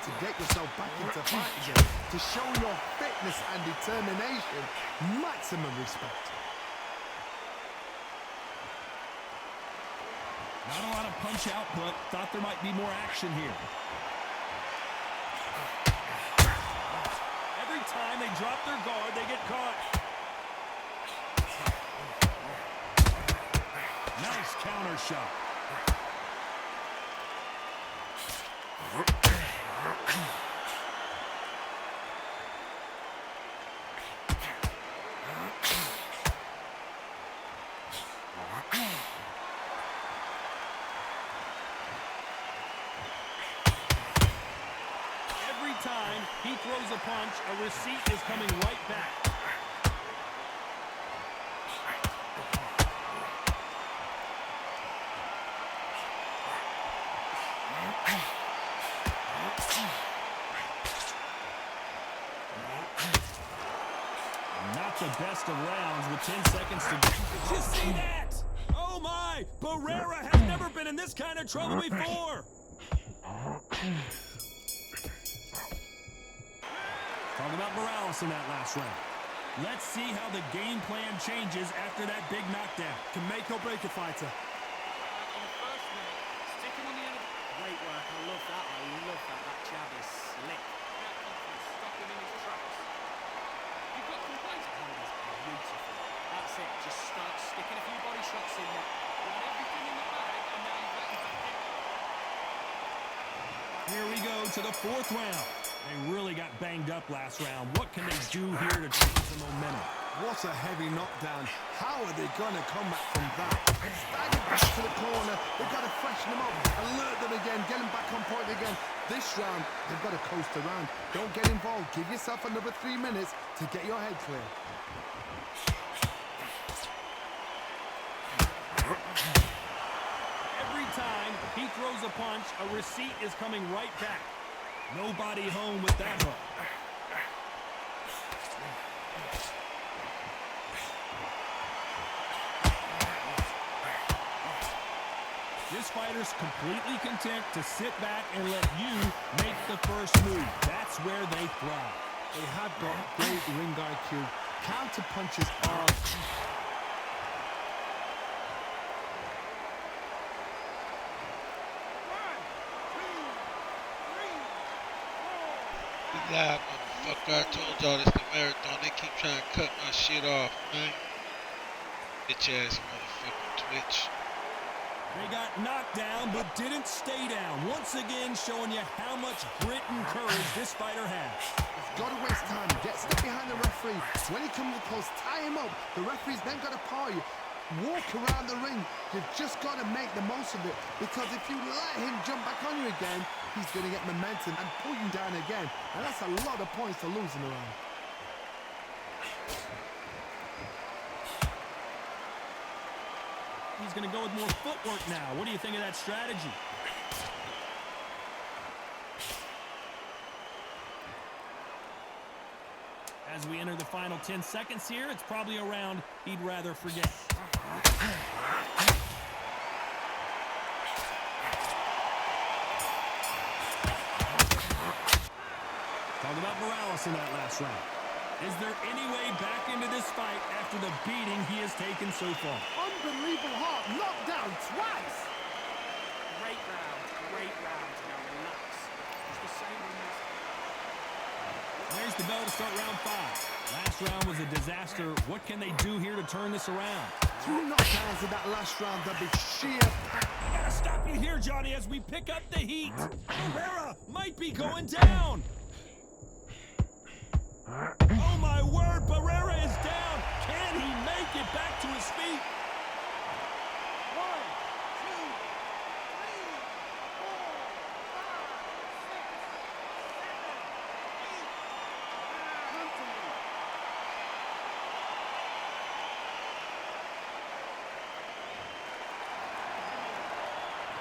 to get yourself back into fight again, to show your fitness and determination. Maximum respect. Not a lot of punch out, but thought there might be more action here. Every time they drop their guard, they get caught. Nice counter shot. Every time he throws a punch, a receipt is coming right back. Not the best of rounds with 10 seconds to go. Did you see that? Oh my! Barrera has never been in this kind of trouble before. Talk about Morales in that last round. Let's see how the game plan changes after that big knockdown. Can make or break a fighter. In the first minute, sticking on the end of the... Great work, I love that. I love that. That jab is slick. That confidence, stop him in his tracks. You've got complaints. That is beautiful. That's it. Just start sticking a few body shots in there. You had everything in the bag, and now you've got him back in. Here we go to the fourth round. They really got banged up last round. What can they do here to change the momentum? What a heavy knockdown. How are they going to come back from that? Stagger back to the corner. They've got to freshen them up, alert them again, get them back on point again. This round, they've got to coast around. Don't get involved. Give yourself another 3 minutes to get your head clear. Every time he throws a punch, a receipt is coming right back. Nobody home with that hook. This fighter's completely content to sit back and let you make the first move. That's where they thrive. They have got great ring IQ. Counter punches are... Live, motherfucker. I told y'all this the marathon. They keep trying to cut my shit off, man. Bitch ass motherfucking Twitch. They got knocked down but didn't stay down. Once again showing you how much grit and courage this fighter has. You've got to waste time. Get stuck behind the referee. When he comes close, tie him up. The referee's then got to paw you. Walk around the ring. You've just got to make the most of it. Because if you let him jump back on you again, he's going to get momentum and pull you down again. And that's a lot of points to lose in a round. He's going to go with more footwork now. What do you think of that strategy? As we enter the final 10 seconds here, it's probably a round he'd rather forget. Talk about Morales in that last round. Is there any way back into this fight after the beating he has taken so far? Unbelievable heart. Knocked down twice. Great round. Great round. Now relax. It's the same in this. There's the bell to start round 5. Last round was a disaster. What can they do here to turn this around? 2 knockdowns in that last round. That'd be sheer... I gotta stop you here, Johnny, as we pick up the heat. Barrera might be going down. Oh my word, Barrera is down. Can he make it back to his feet? 1, 2, 3, 4, 5, 6, 7, 8.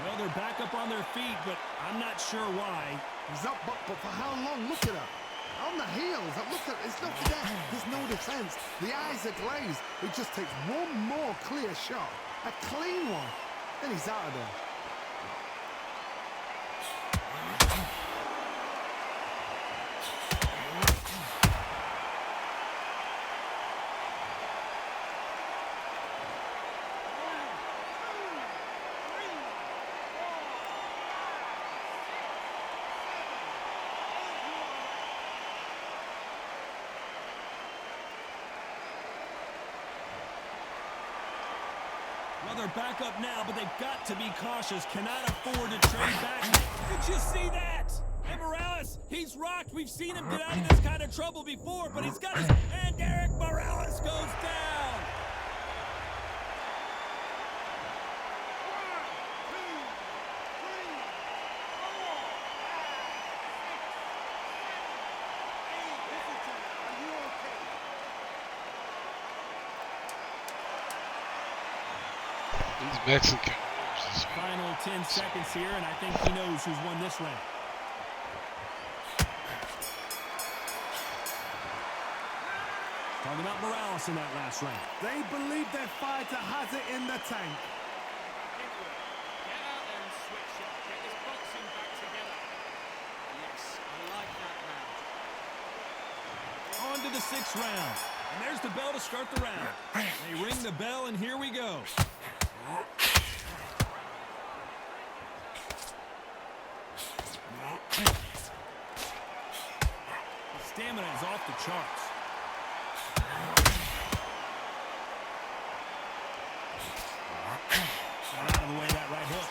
Well, they're back up on their feet, but I'm not sure why. He's up, but for how long? Look at her. On the heels. Look at it's not there. There's no defense. The eyes are glazed. It just takes one more clear shot. A clean one. Then he's out of there. Well, they're back up now, but they've got to be cautious. Cannot afford to trade back. Did you see that? And Morales, he's rocked. We've seen him get out of this kind of trouble before, but he's got his... And Derek Morales goes down. These Mexican moves is Final 10 seconds here, and I think he knows who's won this round. Talking about Morales in that last round. They believe their fighter has it in the tank. Get out there and switch it. Get this boxing back together. Yes, I like that round. On to the 6th round. And there's the bell to start the round. They ring the bell, and here we go. The stamina is off the charts. Got out of the way, that right hook.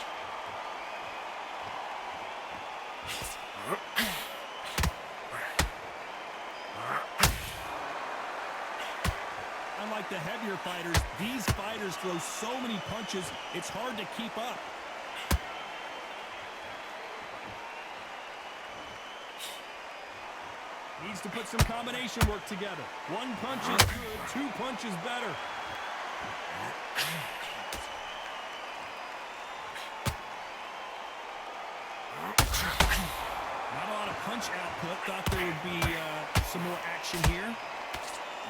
Unlike the heavier fighters, these fighters throw so many punches, it's hard to keep up. Needs to put some combination work together. One punch is good, 2 punches better. Not a lot of punch output. Thought there would be some more action here.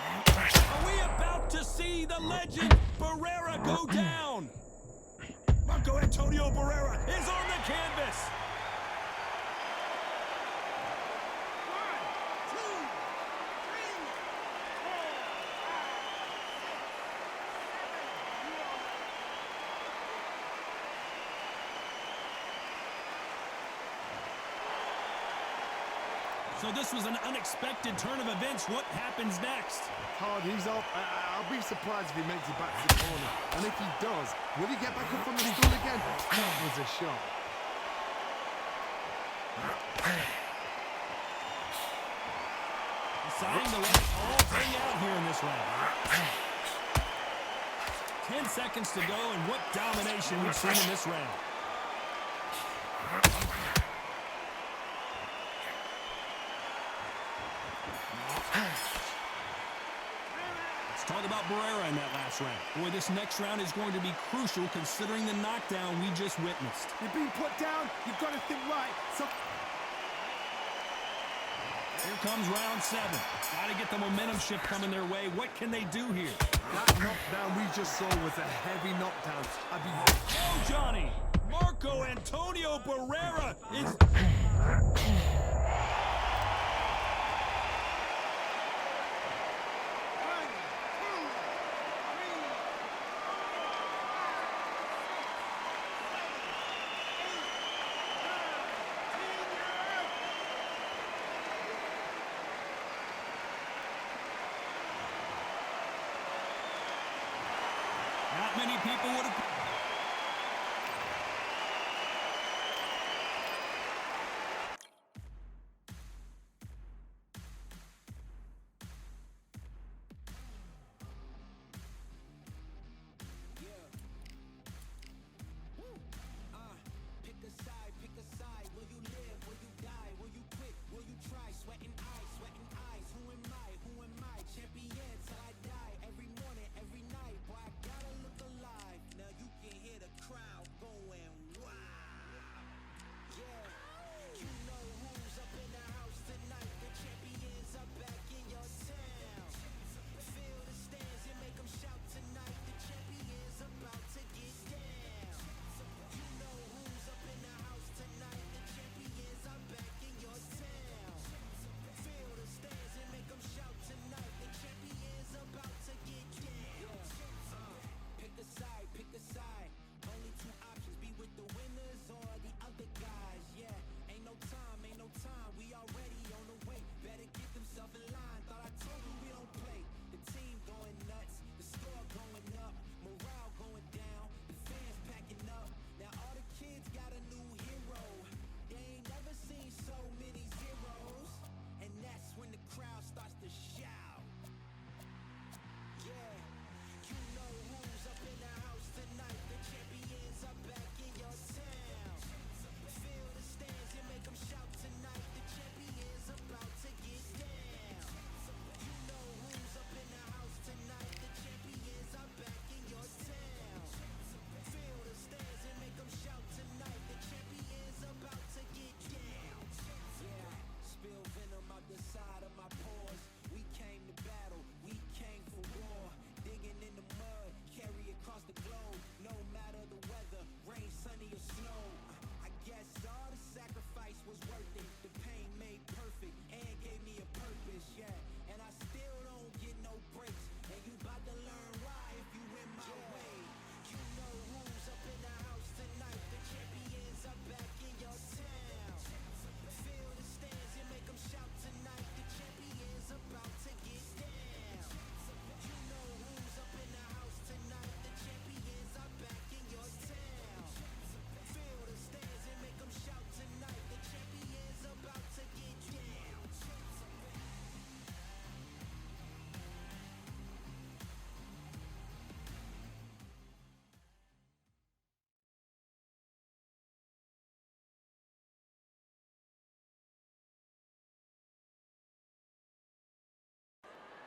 Are we about to see the legend Barrera go down? Marco Antonio Barrera is on the canvas. So this was an unexpected turn of events. What happens next? Hard, he's up. I'll be surprised if he makes it back to the corner. And if he does, will he get back up from the stool again? That was a shot. Deciding to let it all play out here in this round. 10 seconds to go, and what domination we've seen in this round. Let's talk about Barrera in that last round. Boy, this next round is going to be crucial considering the knockdown we just witnessed. You're being put down. You've got to think right. So here comes round 7. Got to get the momentum shift coming their way. What can they do here? that knockdown we just saw was a heavy knockdown. Oh, Johnny! Marco Antonio Barrera is... Not many people would have...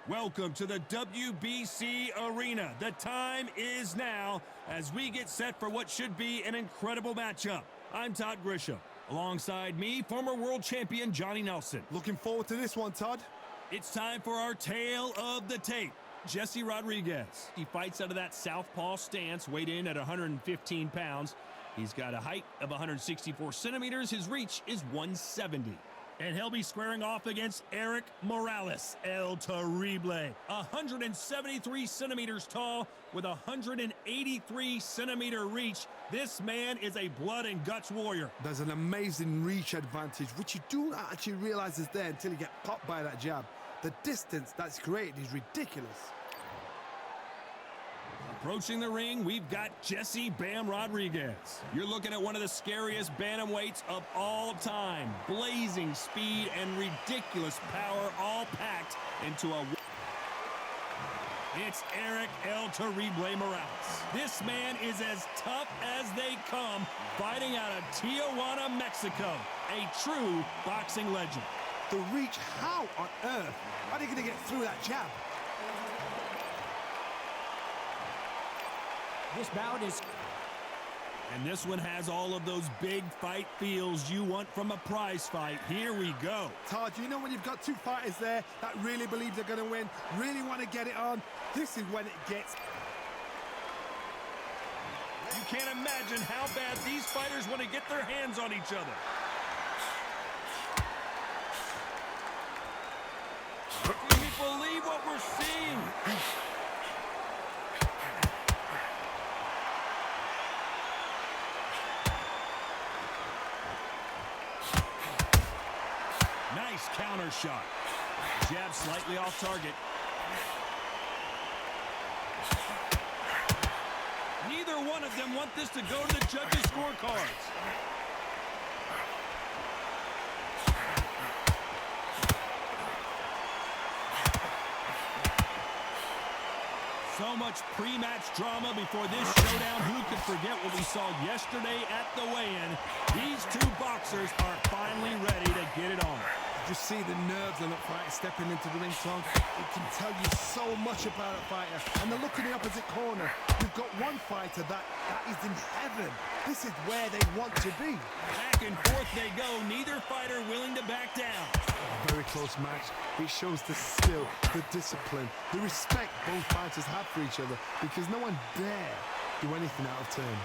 Welcome to the WBC Arena. The time is now as we get set for what should be an incredible matchup. I'm Todd Grisham. Alongside me, former world champion Johnny Nelson. Looking forward to this one, Todd. It's time for our tale of the tape. Jesse Rodriguez. He fights out of that southpaw stance, weighed in at 115 pounds. He's got a height of 164 centimeters. His reach is 170. And he'll be squaring off against Eric Morales, El Terrible. 173 centimeters tall with 183 centimeter reach. This man is a blood and guts warrior. There's an amazing reach advantage, which you don't actually realize is there until you get popped by that jab. The distance that's created is ridiculous. Approaching the ring, we've got Jesse Bam Rodriguez. You're looking at one of the scariest bantamweights of all time. Blazing speed and ridiculous power all packed into a... It's Eric El Terrible Morales. This man is as tough as they come, fighting out of Tijuana, Mexico. A true boxing legend. The reach, how on earth are they going to get through that jab? This bout is... And this one has all of those big fight feels you want from a prize fight. Here we go. Todd, you know when you've got two fighters there that really believe they're going to win, really want to get it on, this is when it gets... You can't imagine how bad these fighters want to get their hands on each other. Can we believe what we're seeing? Nice counter shot. Jab slightly off target. Neither one of them want this to go to the judges' scorecards. So much pre-match drama before this showdown. Who could forget what we saw yesterday at the weigh-in? These two boxers are finally ready to get it on. Just see the nerves of that fighter stepping into the ring, Tom. It can tell you so much about a fighter. And the look in the opposite corner. You've got one fighter that is in heaven. This is where they want to be. Back and forth they go. Neither fighter willing to back down. Very close match. It shows the skill, the discipline, the respect both fighters have for each other, because no one dare do anything out of turn.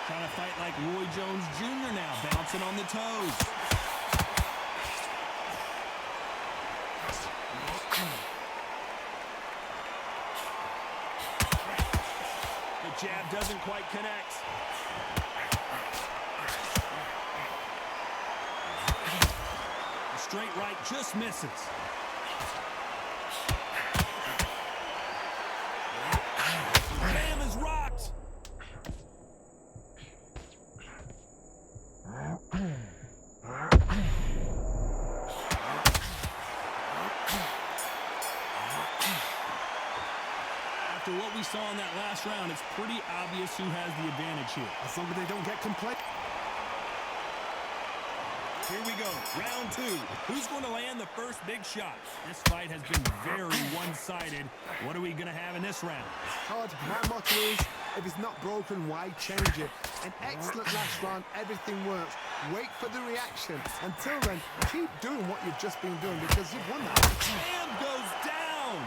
Trying to fight like Roy Jones Jr. now, bouncing on the toes. The jab doesn't quite connect. The straight right just misses. Bam is rocked. After what we saw in that last round, it's pretty obvious who has the advantage here. As long as they don't get complacent. Here we go, round two. Who's going to land the first big shot? This fight has been very one-sided. What are we going to have in this round? Todd, my motto is, if it's not broken, why change it? An excellent last round, everything works. Wait for the reaction. Until then, keep doing what you've just been doing, because you've won that. Bam goes down.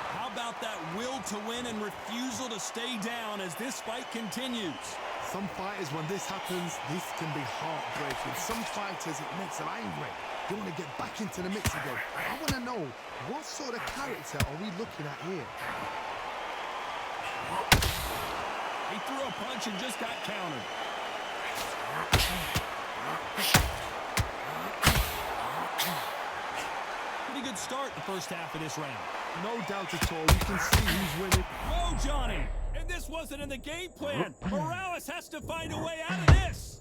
How about that will to win and refusal to stay down as this fight continues? Some fighters, when this happens, this can be heartbreaking. Some fighters, it makes them angry. They want to get back into the mix again. I want to know, what sort of character are we looking at here? He threw a punch and just got countered. Pretty good start the first half of this round. No doubt at all. You can see who's winning. Whoa, Johnny! And this wasn't in the game plan. Morales has to find a way out of this.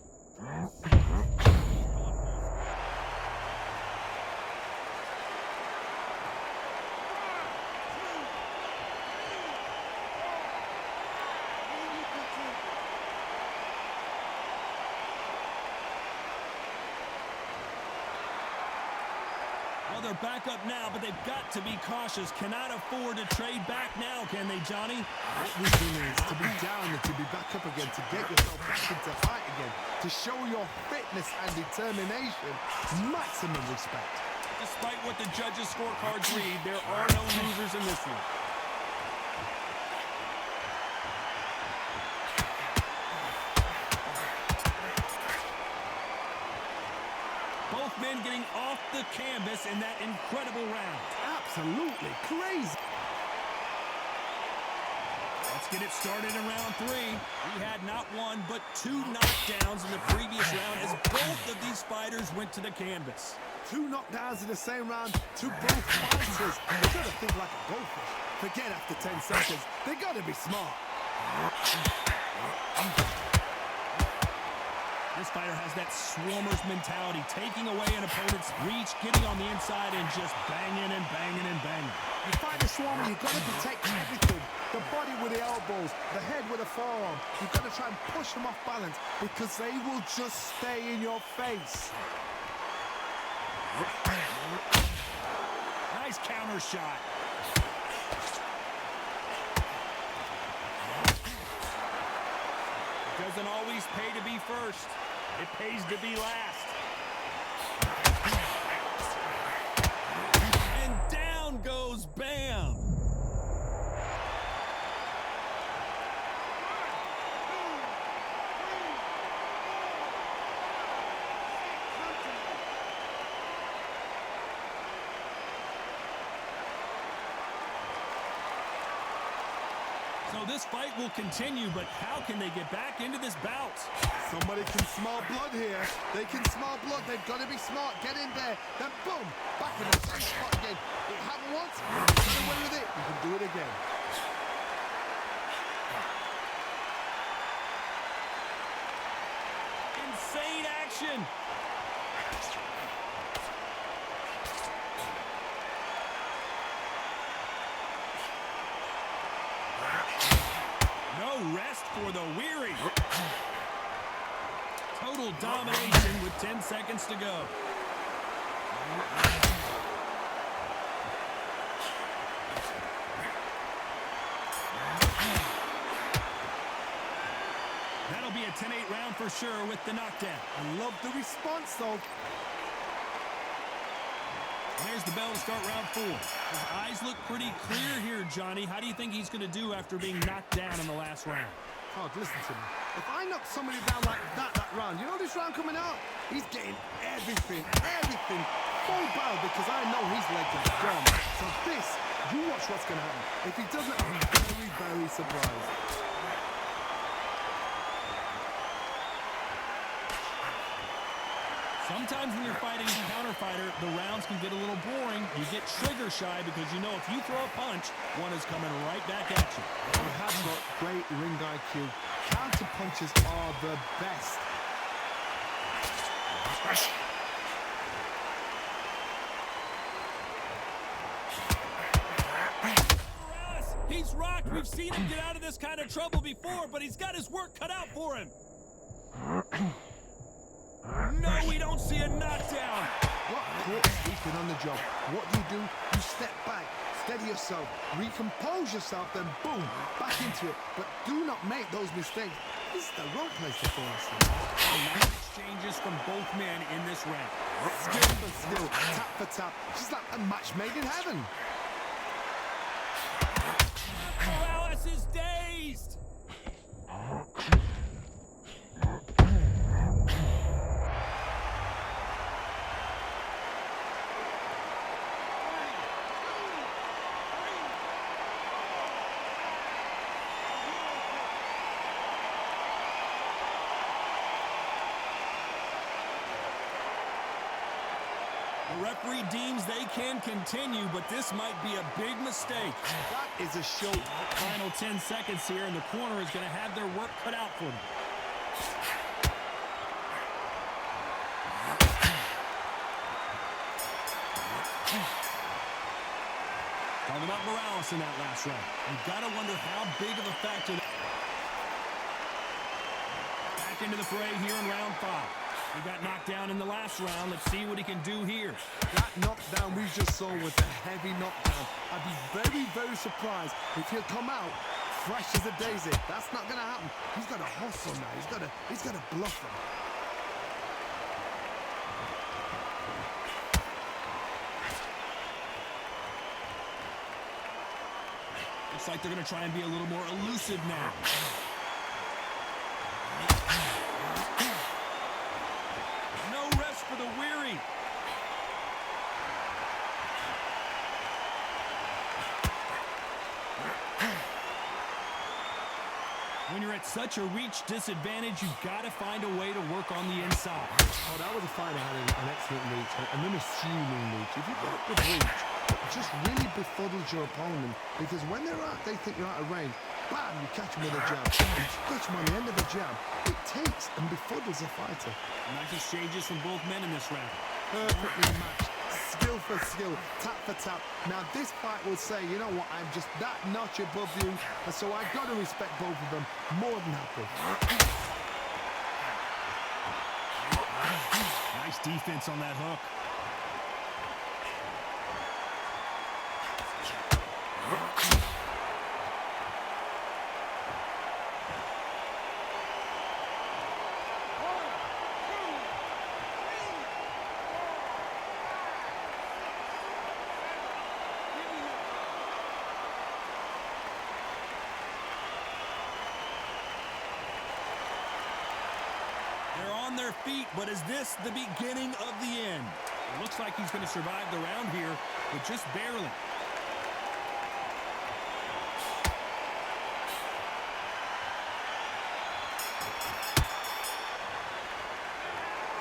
Well, they're back up now, but they've got to be cautious. Cannot afford to trade back now, can they, Johnny? What wisdom is to be down and to be back up again, to get yourself back into fight again, to show your fitness and determination. Maximum respect. Despite what the judges' scorecards read, there are no losers in this one. Both men getting off the canvas in that incredible round. Absolutely crazy. Let's get it started in round 3. We had not one, but 2 knockdowns in the previous round as both of these fighters went to the canvas. 2 knockdowns in the same round to both fighters. They gotta think like a goldfish. Forget after 10 seconds. They gotta be smart. This fighter has that swarmer's mentality, taking away an opponent's reach, getting on the inside, and just banging and banging and banging. You fight a swarmer, you've got to protect everything. The body with the elbows, the head with the forearm. You've got to try and push them off balance because they will just stay in your face. Nice counter shot. It doesn't always pay to be first. It pays to be last. And down goes Bam. So this fight will continue, but how can they get back into this bout? Somebody can smell blood here. They can smell blood. They've got to be smart. Get in there. Then boom, back in the same spot again. It happened once. You can win with it. You can do it again. Insane action. No rest for the weary. Total domination with 10 seconds to go. That'll be a 10-8 round for sure with the knockdown. I love the response, though. There's the bell to start round 4. His eyes look pretty clear here, Johnny. How do you think he's going to do after being knocked down in the last round? Oh, listen to me. If I knock somebody down like that round, you know this round coming out? He's getting everything full barrel because I know his legs are gone. So this, you watch what's going to happen. If he doesn't, I'll be very, very surprised. Sometimes when you're fighting a counter fighter, the rounds can get a little boring. You get trigger shy because you know if you throw a punch, one is coming right back at you. We have got great ring IQ. Counter punches are the best. Morales, he's rocked. We've seen him get out of this kind of trouble before, but he's got his work cut out for him. No, we don't see a knockdown. What caught sleeping on the job? What do? You step back, steady yourself, recompose yourself, then boom, back into it. But do not make those mistakes. This is the wrong place to fall asleep. Nice exchanges from both men in this round. Skill for skill, tap for tap. Just like a match made in heaven. Morales is dazed. The referee deems they can continue, but this might be a big mistake. That is a show. Final 10 seconds here, and the corner is going to have their work cut out for them. Talking about Morales in that last round. You've got to wonder how big of a factor. Back into the fray here in round 5. He got knocked down in the last round. Let's see what he can do here. That knockdown we just saw was a heavy knockdown. I'd be very, very surprised if he'll come out fresh as a daisy. That's not going to happen. He's got to hustle now. He's got to bluff him. Looks like they're going to try and be a little more elusive now. No rest for the weary. When you're at such a reach disadvantage, you've got to find a way to work on the inside. Oh, that was a fight that had an excellent reach, an unassuming reach. If you've got a good reach, it just really befuddles your opponent, because when they think you're out of range, bam, you catch them with a jab. And you catch them on the end of the jab. It takes and befuddles a fighter. Nice exchanges from both men in this round. Perfectly matched. Skill for skill, tap for tap. Now this fight will say, you know what, I'm just that notch above you, and so I've got to respect both of them. More than happy. Nice defense on that hook. They're on their feet, but is this the beginning of the end? It looks like he's going to survive the round here, but just barely.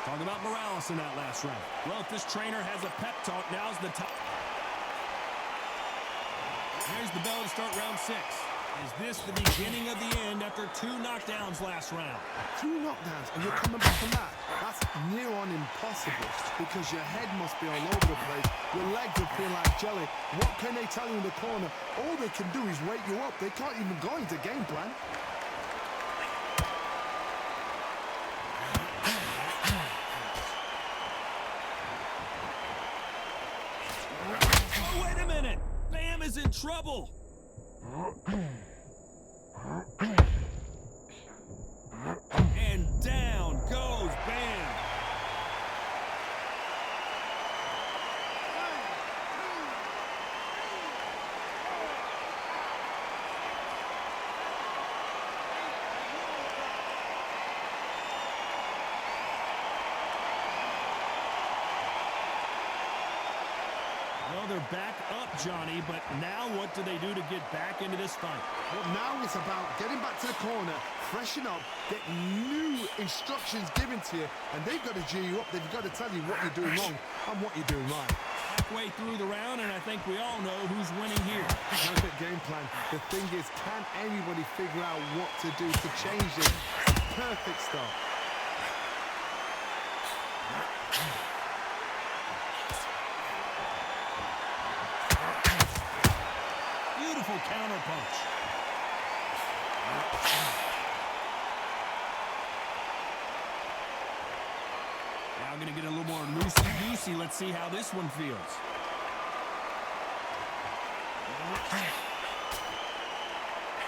Talking about Morales in that last round. Well, if this trainer has a pep talk, now's the time. Here's the bell to start round 6. Is this the beginning of the end after 2 knockdowns last round? 2 knockdowns and you're coming back from that? That's near on impossible, because your head must be all over the place. Your legs will feel like jelly. What can they tell you in the corner? All they can do is wake you up. They can't even go into game plan. Oh, wait a minute! Bam is in trouble! And down goes Bam. Well, they're back up, Johnny, but now what do they do to get back into this fight? Well, now it's about getting back to the corner, freshen up, get new instructions given to you, and they've got to G you up. They've got to tell you what you're doing wrong and what you're doing right. Halfway through the round, and I think we all know who's winning here. Perfect game plan. The thing is, can anybody figure out what to do to change this? Perfect start. Beautiful counter punch. Now I'm going to get a little more loosey-goosey. Let's see how this one feels.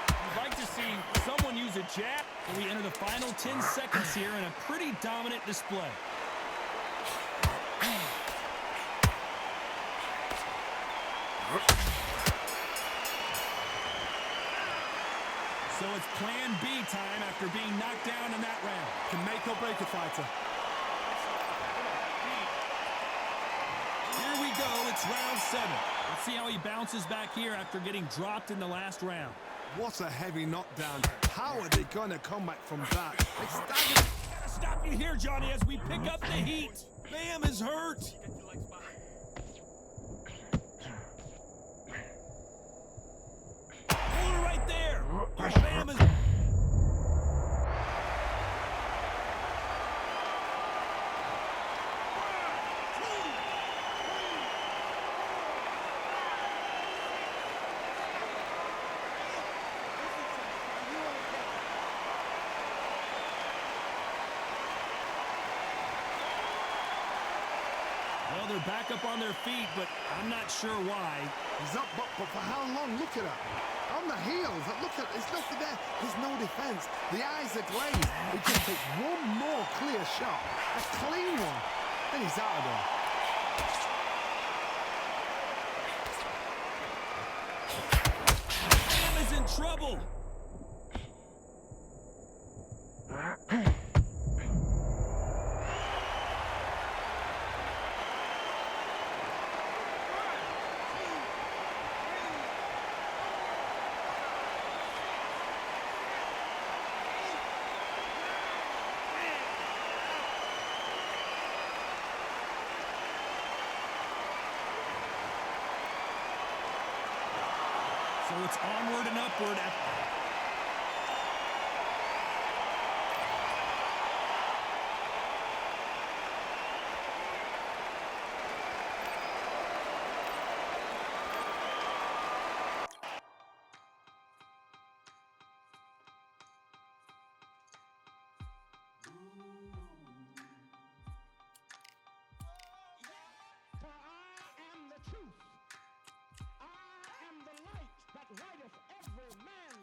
You'd like to see someone use a jab. We enter the final 10 seconds here in a pretty dominant display. So it's plan B time after being knocked down in that round. Can make or break a fighter. Here we go, it's round 7. Let's see how he bounces back here after getting dropped in the last round. What a heavy knockdown. How are they going to come back from that? They staggered. Gotta stop you here, Johnny, as we pick up the heat. Bam is hurt. Alabama's... Well, they're back up on their feet, but I'm not sure why. He's up, but for how long? Look at that. On the heels, look at, there's nothing there. There's no defense. The eyes are glazed. He just takes one more clear shot, a clean one, and he's out of there. Alabama's in trouble. So it's onward and upward. For I am the truth. I am the light that lighteth every man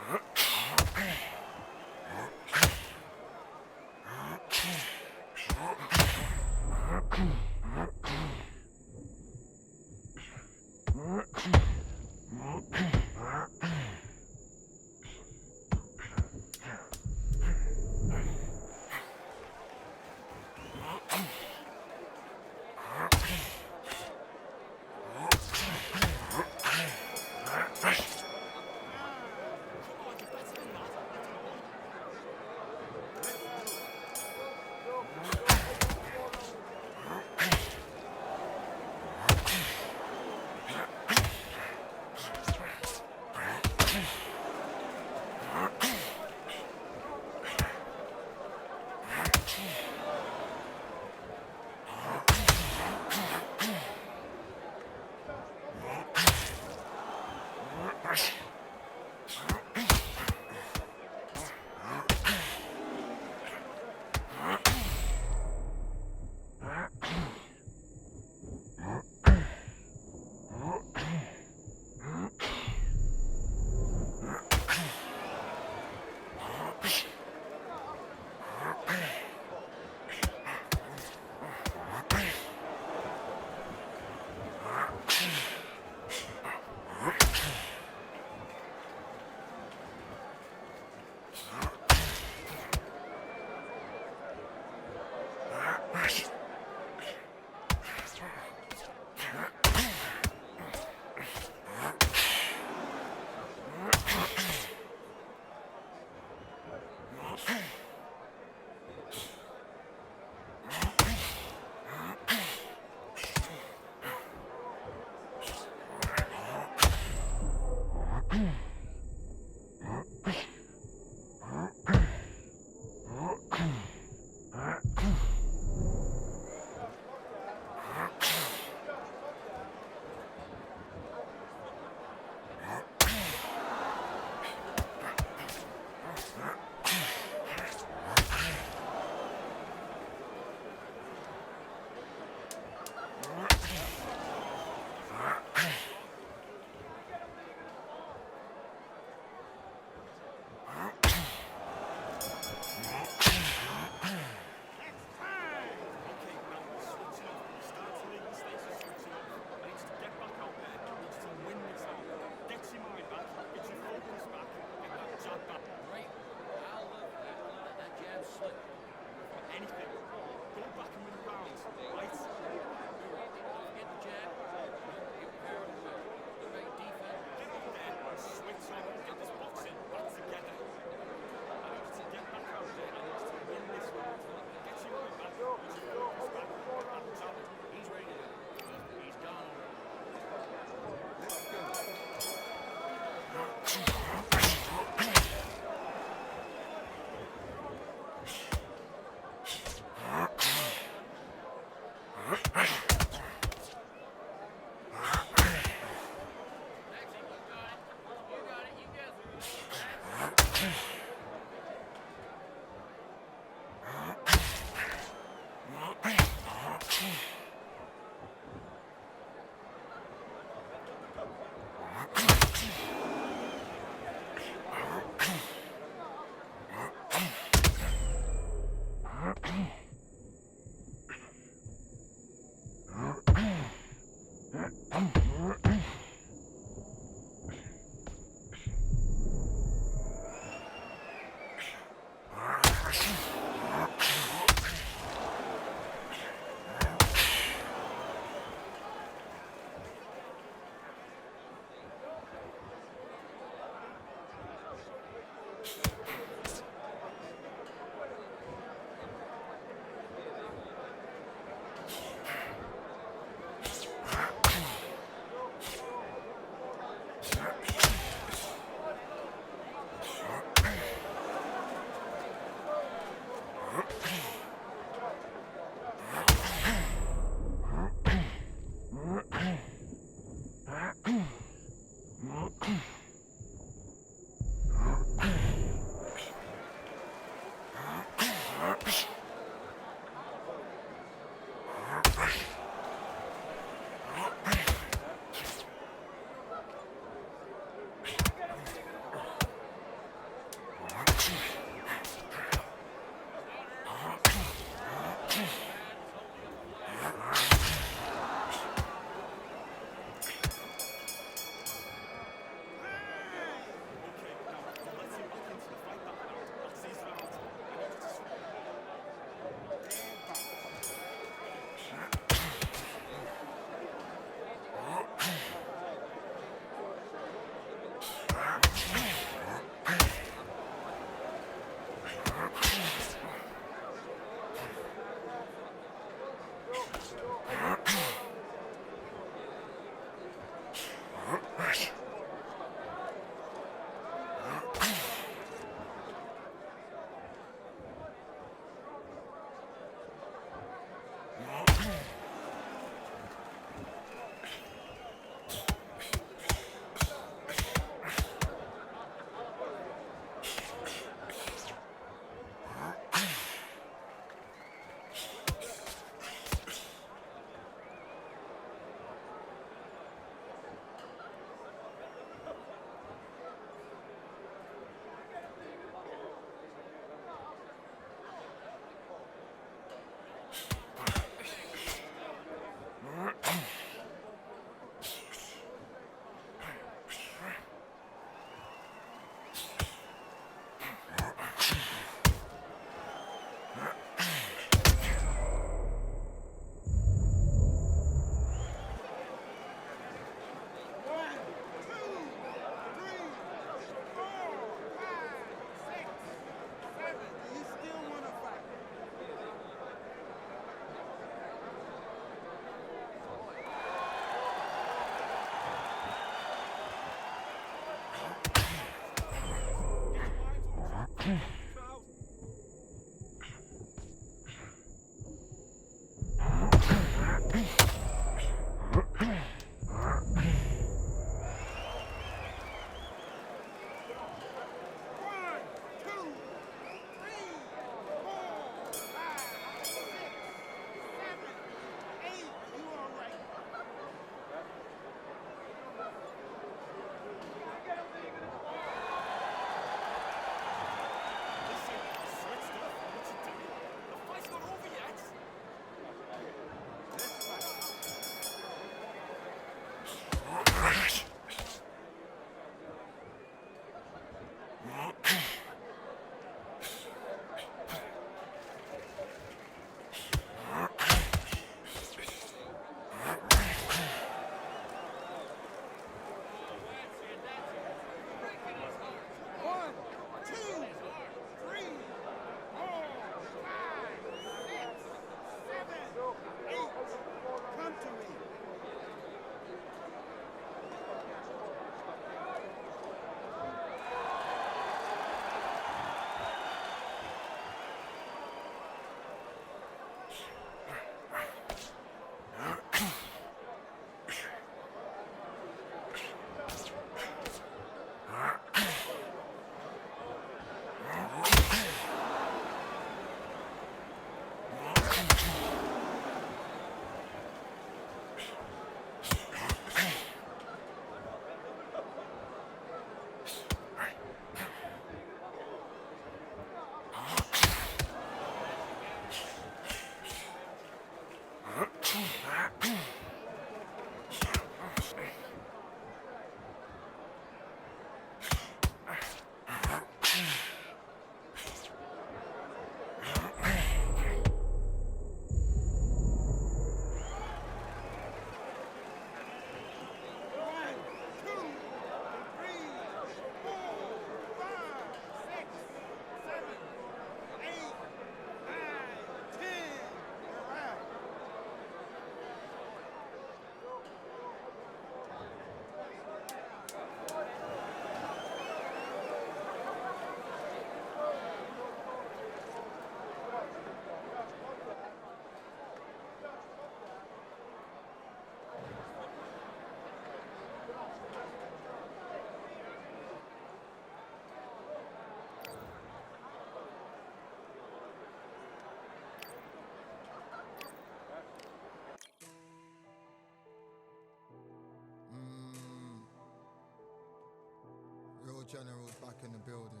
Real generals back in the building.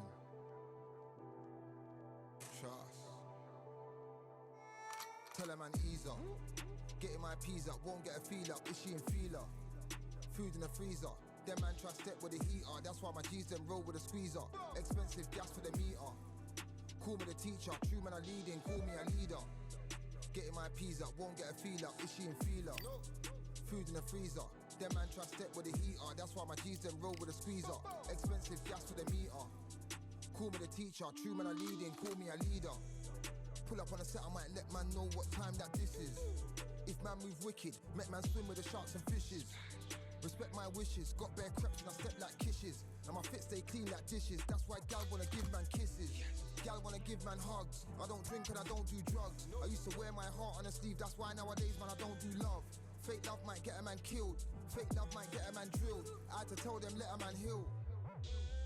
Trust. Tell a man ease up. Getting my peas up, won't get a feel up. Is she in feeler? Food in the freezer. Them man try step with the heater. That's why my G's them roll with a squeezer. Expensive gas for the meter. Call me the teacher. True man I leading, call me a leader. Getting my peas up, won't get a feel up. Is she in feeler? Food in the freezer. Them man try step with the heater. That's why my G's them roll with a squeezer. Expensive gas for the meter. Call me the teacher. True man I leading, call me a leader. Pull up on a set, I might let man know what time that this is. If man move wicked, make man swim with the sharks and fishes. Respect my wishes, got bare creps and I step like kisses. And my fit stay clean like dishes. That's why gal wanna give man kisses. Gal wanna give man hugs. I don't drink and I don't do drugs. I used to wear my heart on a sleeve. That's why nowadays man I don't do love. Fake love might get a man killed. Fake love might get a man drilled. I had to tell them let a man heal.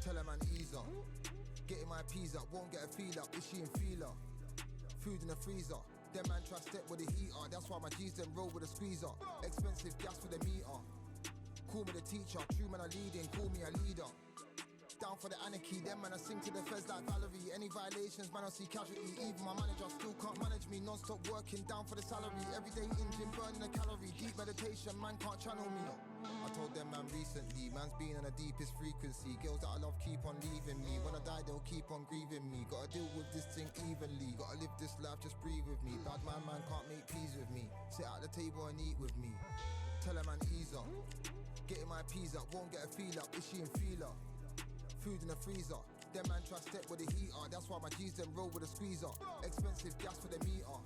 Tell a man ease up. Getting my peas up, won't get a feel up. Is she in feeler? Food in the freezer. Them man try step with the heater. That's why my G's them roll with a squeezer. Expensive gas for the meter. Call me the teacher. True man I leading, call me a leader. Down for the anarchy, them man I sing to the feds like Valerie. Any violations, man I see casualty. Even my manager still can't manage me. Non-stop working, down for the salary. Everyday in gym, burning a calorie. Deep meditation, man can't channel me. I told them man recently, man's been on the deepest frequency. Girls that I love keep on leaving me. When I die they'll keep on grieving me. Gotta deal with this thing evenly. Gotta live this life, just breathe with me. Bad man can't make peace with me. Sit at the table and eat with me. Tell a man ease up. Getting my peas up, won't get a feel up. Is she in feeler? Food in the freezer. Them man try step with the heater. That's why my G's them roll with a squeezer. Expensive gas for the meter.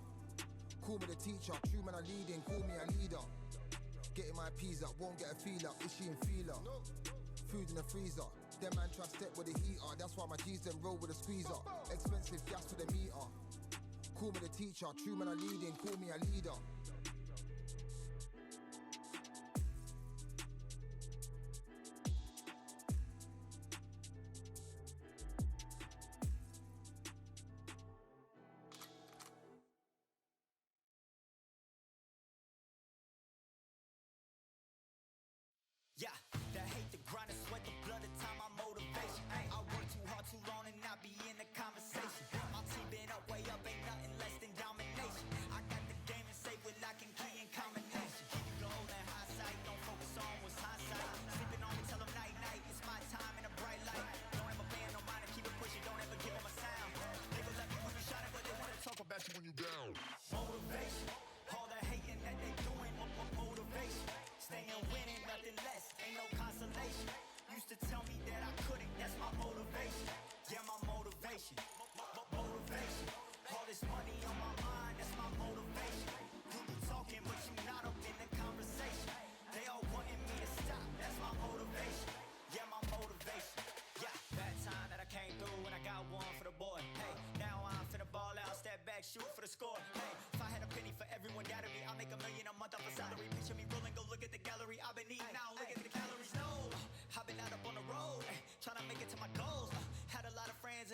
Call me the teacher. True man I leading, call me a leader. Getting my peas up, won't get a feel up. Is she in feeler? Food in the freezer. Them man try step with the heater. That's why my G's them roll with a squeezer. Expensive gas for the meter. Call me the teacher. True man I leading, call me a leader. Yeah, the hate, the grind, the sweat, the blood, the time, my motivation. I work too hard, too long, and not be in the conversation. My team been up, way up, ain't nothing less than domination. I got the game and safe with lock and key and combination. Keep it low and high sight, don't focus on what's hindsight. Sleeping on me, tell them night, night, it's my time in a bright light. Don't ever band, no mind, and keep it pushing, don't ever give them a sound. They gon' let me when you shining, but they wanna talk about you when you down. Motivation, all the hating that they doing, motivation. Staying winning, nothing less, ain't no consolation. Used to tell me that I couldn't, that's my motivation. Yeah, my motivation, motivation. All this money on my mind, that's my motivation. You talking, but you not up in the conversation. They all wanting me to stop, that's my motivation. Yeah, my motivation. Yeah, that time that I came through and I got one for the boy. Hey, now I'm finna ball out, step back, shoot for the score. Hey, if I had a penny for everyone doubted me, I'll make $1 million a month off a salary. Picture me rolling, go look at the gallery. I've been eating now, look at the calories. No, I've been out up on the road, trying to make it to my goal.